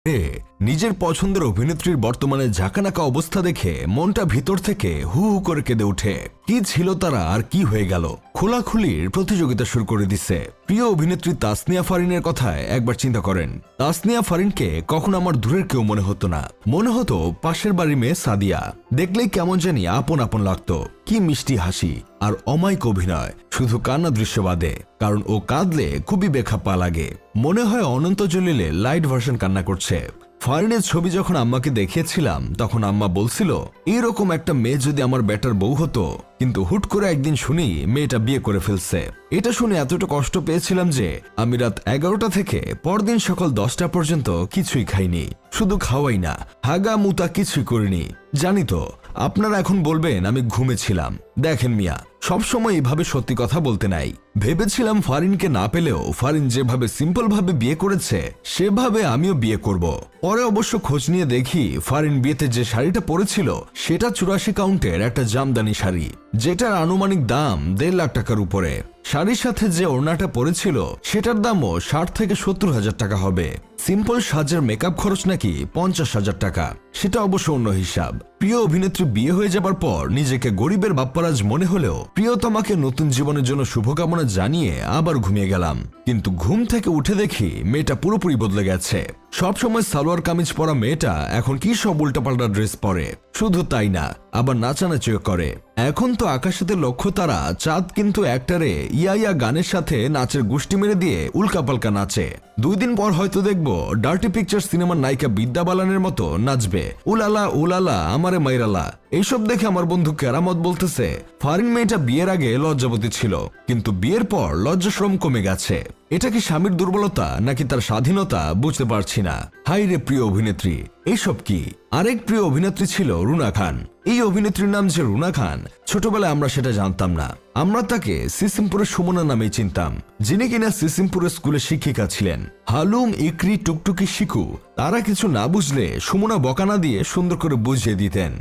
নিজের পছন্দের অভিনেত্রীর বর্তমানে ঝাঁকানাকা অবস্থা দেখে মনটা ভিতর থেকে হু হু করে কেঁদে ওঠে। কি ছিল তারা আর কি হয়ে গেল? খোলাখুলির প্রতিযোগিতা শুরু করে দিচ্ছে। প্রিয় অভিনেত্রী তাসনিয়া ফারিনের কথায় একবার চিন্তা করেন। তাসনিয়া ফারিনকে কখন আমার দূরের কেউ মনে হতো না, মনে হতো পাশের বাড়ির মেয়ে সাদিয়া। দেখলেই কেমন জানি আপন আপন লাগতো। কি মিষ্টি হাসি আর অমায়িক অভিনয়, শুধু কান্না দৃশ্য বাদে, কারণ ও কাঁদলে খুবই বেখাপ্পা লাগে। মনে হয় অনন্ত জলিলে লাইট ভার্সন কান্না করছে। ফারিনের ছবি যখন আম্মাকে দেখিয়েছিলাম তখন আম্মা বলছিল এইরকম একটা মেয়ে যদি আমার বেটার বউ হতো, কিন্তু হুট করে একদিন শুনি মেয়েটা বিয়ে করে ফেলছে। এটা শুনে এতটা কষ্ট পেয়েছিলাম যে আমি রাত 11টা থেকে পরদিন সকাল 10টা পর্যন্ত কিছুই খাইনি। শুধু খাওয়াই না, হাগা মুতা কিছুই করিনি। জানি তো আপনারা এখন বলবেন আমি ঘুমেছিলাম। দেখেন মিয়া, সবসময় এইভাবে সত্যি কথা বলতে নাই। ভেবেছিলাম ফারিনকে না পেলেও ফারিন যেভাবে সিম্পল ভাবে বিয়ে করেছে সেভাবে আমিও বিয়ে করব। পরে অবশ্য খোঁজ নিয়ে দেখি ফারিন বিয়েতে যে শাড়িটা পরেছিল সেটা 84 কাউন্টের একটা জামদানি শাড়ি, যেটার আনুমানিক দাম 1.5 লাখ টাকার উপরে। শাড়ির সাথে যে ওড়নাটা পরেছিল সেটার দামও 60 থেকে 70,000 টাকা হবে। সিম্পল সাজের মেকআপ খরচ নাকি 50,000 টাকা, সেটা অবশ্য অন্য হিসাব। প্রিয় অভিনেত্রী বিয়ে হয়ে যাবার পর নিজেকে গরিবের বাপ্পারাজ মনে হলেও প্রিয়তমাকে নতুন জীবনের জন্য শুভকামনা জানিয়ে আবার ঘুমিয়ে গেলাম। কিন্তু ঘুম থেকে উঠে দেখি মেয়েটা পুরোপুরি বদলে গেছে। সবসময় সালোয়ার কামিজ পরা মেয়েটা এখন কি সব উল্টাপাল্টা ড্রেস পরে। শুধু তাই না, আবার নাচানাচিও করে। এখন তো আকাশেতে লক্ষ্য তারা, চাঁদ কিন্তু একটারে ইয়া ইয়া গানের সাথে নাচের গুষ্টি মেরে দিয়ে উল্কাপাল্কা নাচে। 2 দিন পর হয়তো দেখবো ডার্টি পিকচার সিনেমার নায়িকা বিদ্যা বালানের মতো নাচবে উলালা উলালা আমারে মাইরালা। এইসব দেখে আমার বন্ধু কেরামত বলতেছে ফারিন মেয়েটা বিয়ের আগে লজ্জাবতী ছিল, কিন্তু বিয়ের পর লজ্জাশরম কমে গেছে। এটা কি স্বামীর দুর্বলতা নাকি তার স্বাধীনতা বুঝতে পারছি না। হাই রে প্রিয় অভিনেত্রী, এইসব কি? আরেক প্রিয় অভিনেত্রী ছিল রুনা খান। এই অভিনেত্রীর নাম যে রুনা খান, ছোটবেলায় আমরা সেটা জানতাম না। আমরা তাকে সিসিমপুরের সুমনা নামেই চিনতাম, যিনি কিনা সিসিমপুরের স্কুলে শিক্ষিকা ছিলেন। হালুম, ইকরি, টুকটুকি, শিকু তারা কিছু না বুঝলে সুমনা বকা না দিয়ে সুন্দর করে বুঝিয়ে দিতেন।